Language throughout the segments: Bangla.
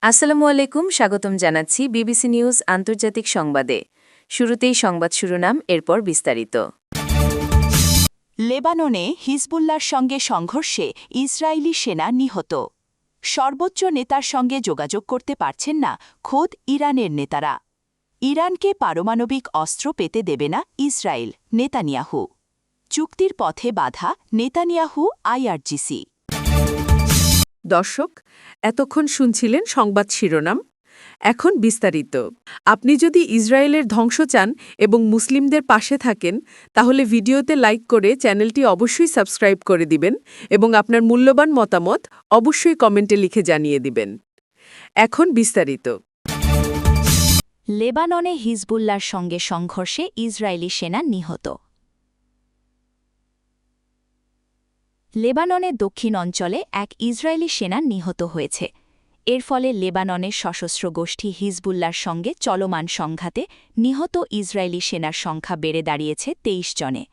আসসালামু আলাইকুম, স্বাগতম জানাচ্ছি বিবিসি নিউজ আন্তর্জাতিক সংবাদে। শুরুতেই সংবাদ শিরোনাম, এরপর বিস্তারিত। লেবাননে হিজবুল্লাহর সঙ্গে সংঘর্ষে ইসরায়েলি সেনা নিহত। সর্বোচ্চ নেতার সঙ্গে যোগাযোগ করতে পারছেন না খোদ ইরানের নেতারা। ইরানকে পারমাণবিক অস্ত্র পেতে দেবে না ইসরায়েল, নেতানিয়াহু। চুক্তির পথে বাধা নেতানিয়াহু আইআরজিসি। দর্শক, এতক্ষণ শুনছিলেন সংবাদ শিরোনাম। এখন বিস্তারিত। আপনি যদি ইসরায়েলের ধ্বংস চান এবং মুসলিমদের পাশে থাকেন, তাহলে ভিডিওতে লাইক করে চ্যানেলটি অবশ্যই সাবস্ক্রাইব করে দিবেন এবং আপনার মূল্যবান মতামত অবশ্যই কমেন্টে লিখে জানিয়ে দিবেন। এখন বিস্তারিত। লেবাননে হিজবুল্লাহর সঙ্গে সংঘর্ষে ইসরায়েলি সেনা নিহত। লেবাননের দক্ষিণ অঞ্চলে এক ইসরায়েলি সেনা নিহত হয়েছে। এর ফলে লেবাননের সশস্ত্র গোষ্ঠী হিজবুল্লাহর সঙ্গে চলমান সংঘাতে নিহত ইসরায়েলি সেনার সংখ্যা বেড়ে দাঁড়িয়েছে ২৩ জনে।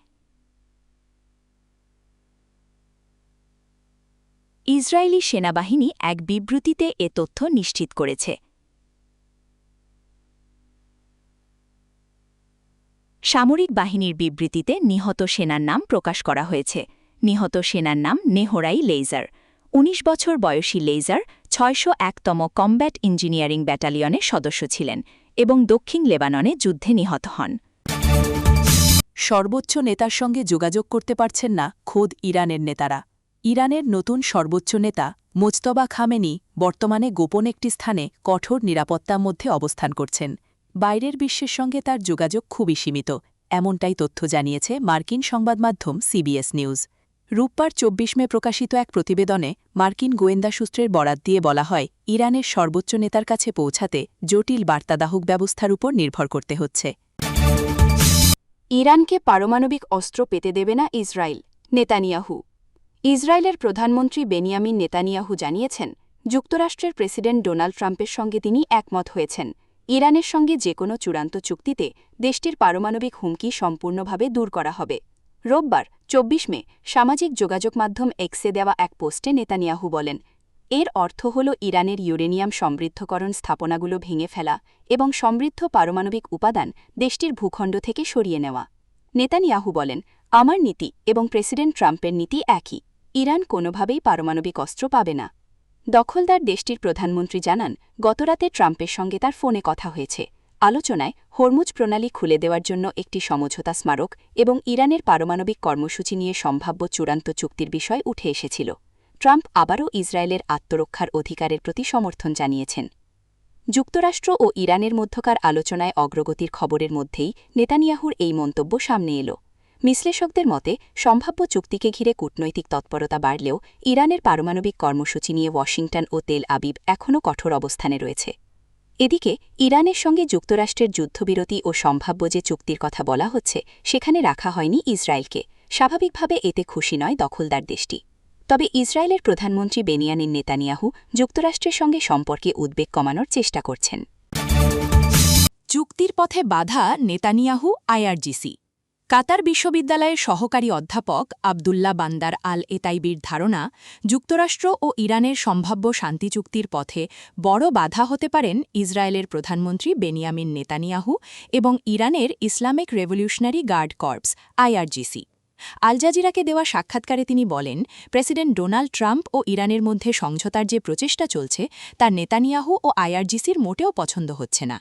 ইসরায়েলি সেনাবাহিনী এক বিবৃতিতে এ তথ্য নিশ্চিত করেছে। সামরিক বাহিনীর বিবৃতিতে নিহত সেনার নাম প্রকাশ করা হয়েছে। নিহত সেনার নাম নেহরাই লেইজার। ১৯ বছর বয়সী লেইজার ৬০১তম কমব্যাট ইঞ্জিনিয়ারিং ব্যাটালিয়নের সদস্য ছিলেন এবং দক্ষিণ লেবাননে যুদ্ধে নিহত হন। সর্বোচ্চ নেতার সঙ্গে যোগাযোগ করতে পারছেন না খোদ ইরানের নেতারা। ইরানের নতুন সর্বোচ্চ নেতা মোজতবা খামেনি বর্তমানে গোপন একটি স্থানে কঠোর নিরাপত্তার মধ্যে অবস্থান করছেন। বাইরের বিশ্বের সঙ্গে তার যোগাযোগ খুবই সীমিত, এমনটাই তথ্য জানিয়েছে মার্কিন সংবাদমাধ্যম সিবিএস নিউজ। রোববার ২৪ মে প্রকাশিত এক প্রতিবেদনে মার্কিন গোয়েন্দা সূত্রের বরাত দিয়ে বলা হয়, ইরানের সর্বোচ্চ নেতার কাছে পৌঁছাতে জটিল বার্তাদাহক ব্যবস্থার উপর নির্ভর করতে হচ্ছে। ইরানকে পারমাণবিক অস্ত্র পেতে দেবে না ইসরায়েল, নেতানিয়াহু। ইসরায়েলের প্রধানমন্ত্রী বেনিয়ামিন নেতানিয়াহু জানিয়েছেন, যুক্তরাষ্ট্রের প্রেসিডেন্ট ডোনাল্ড ট্রাম্পের সঙ্গে তিনি একমত হয়েছেন। ইরানের সঙ্গে যে কোনো চূড়ান্ত চুক্তিতে দেশটির পারমাণবিক হুমকি সম্পূর্ণভাবে দূর করা হবে। রোববার ২৪ মে সামাজিক যোগাযোগ মাধ্যম এক্সে দেওয়া এক পোস্টে নেতানিয়াহু বলেন, এর অর্থ হল ইরানের ইউরেনিয়াম সমৃদ্ধকরণ স্থাপনাগুলো ভেঙে ফেলা এবং সমৃদ্ধ পারমাণবিক উপাদান দেশটির ভূখণ্ড থেকে সরিয়ে নেওয়া। নেতানিয়াহু বলেন, আমার নীতি এবং প্রেসিডেন্ট ট্রাম্পের নীতি একই। ইরান কোনোভাবেই পারমাণবিক অস্ত্র পাবে না। দখলদার দেশটির প্রধানমন্ত্রী জানান, গতরাতে ট্রাম্পের সঙ্গে তার ফোনে কথা হয়েছে। আলোচনায় হরমুজ প্রণালী খুলে দেওয়ার জন্য একটি সমঝোতা স্মারক এবং ইরানের পারমাণবিক কর্মসূচি নিয়ে সম্ভাব্য চূড়ান্ত চুক্তির বিষয় উঠে এসেছিল। ট্রাম্প আবারও ইসরায়েলের আত্মরক্ষার অধিকারের প্রতি সমর্থন জানিয়েছেন। যুক্তরাষ্ট্র ও ইরানের মধ্যকার আলোচনায় অগ্রগতির খবরের মধ্যেই নেতানিয়াহুর এই মন্তব্য সামনে এল। বিশ্লেষকদের মতে, সম্ভাব্য চুক্তিকে ঘিরে কূটনৈতিক তৎপরতা বাড়লেও ইরানের পারমাণবিক কর্মসূচি নিয়ে ওয়াশিংটন ও তেল আবিব এখনও কঠোর অবস্থানে রয়েছে। এদিকে ইরানের সঙ্গে যুক্তরাষ্ট্রের যুদ্ধবিরতি ও সম্ভাব্য যে চুক্তির কথা বলা হচ্ছে, সেখানে রাখা হয়নি ইসরায়েলকে। স্বাভাবিকভাবে এতে খুশি নয় দখলদার দেশটি। তবে ইসরায়েলের প্রধানমন্ত্রী বেনিয়ামিন নেতানিয়াহু যুক্তরাষ্ট্রের সঙ্গে সম্পর্কে উদ্বেগ কমানোর চেষ্টা করছেন। চুক্তির পথে বাধা নেতানিয়াহু আইআরজিসি। কাতার বিশ্ববিদ্যালয়ের সহকারী অধ্যাপক আবদুল্লাহ বান্দার আল এতাইবির ধারণা, যুক্তরাষ্ট্র ও ইরানের সম্ভাব্য শান্তি চুক্তির পথে বড় বাধা হতে পারেন ইসরায়েলের প্রধানমন্ত্রী বেনিয়ামিন নেতানিয়াহু এবং ইরানের Islamic revolutionary guard corps IRGC. আল জাজিরাকে দেওয়া সাক্ষাৎকারে তিনি বলেন, প্রেসিডেন্ট ডোনাল্ড ট্রাম্প ও ইরানের মধ্যে সমঝোতার যে প্রচেষ্টা চলছে, তা নেতানিয়াহু ও আইআরজিসির মোটেও পছন্দ হচ্ছে না।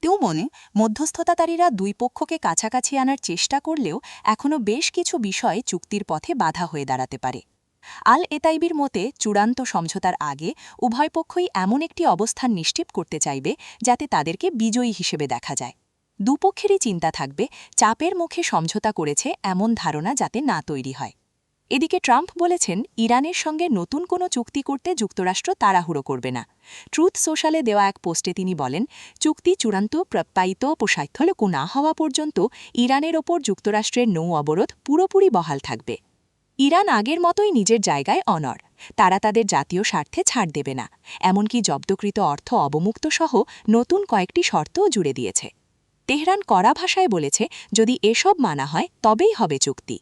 তেমনি মধ্যস্থতাকারীরা দুই পক্ষকে কাছাকাছি আনার চেষ্টা করলেও এখনও বেশ কিছু বিষয় চুক্তির পথে বাধা হয়ে দাঁড়াতে পারে। আল এতাইবির মতে, চূড়ান্ত সমঝোতার আগে উভয় পক্ষই এমন একটি অবস্থান নিশ্চিত করতে চাইবে যাতে তাদেরকে বিজয়ী হিসেবে দেখা যায়। দুপক্ষেরই চিন্তা থাকবে চাপের মুখে সমঝোতা করেছে এমন ধারণা যাতে না তৈরি হয়। এদিকে ট্রাম্প বলেছেন, ইরানের সঙ্গে নতুন কোনো চুক্তি করতে যুক্তরাষ্ট্র তাড়াহুড়ো করবে না। ট্রুথ সোশ্যালে দেওয়া এক পোস্টে তিনি বলেন, চুক্তি চূড়ান্ত প্রত্যায়িত সাফল্য না হওয়া পর্যন্ত ইরানের ওপর যুক্তরাষ্ট্রের নৌ অবরোধ পুরোপুরি বহাল থাকবে। ইরান আগের মতোই নিজের জায়গায় অনড়। তারা তাদের জাতীয় স্বার্থে ছাড় দেবে না, এমনকি জব্দকৃত অর্থ অবমুক্ত সহ নতুন কয়েকটি শর্তও জুড়ে দিয়েছে। তেহরান কড়া ভাষায় বলেছে, যদি এসব মানা হয় তবেই হবে চুক্তি।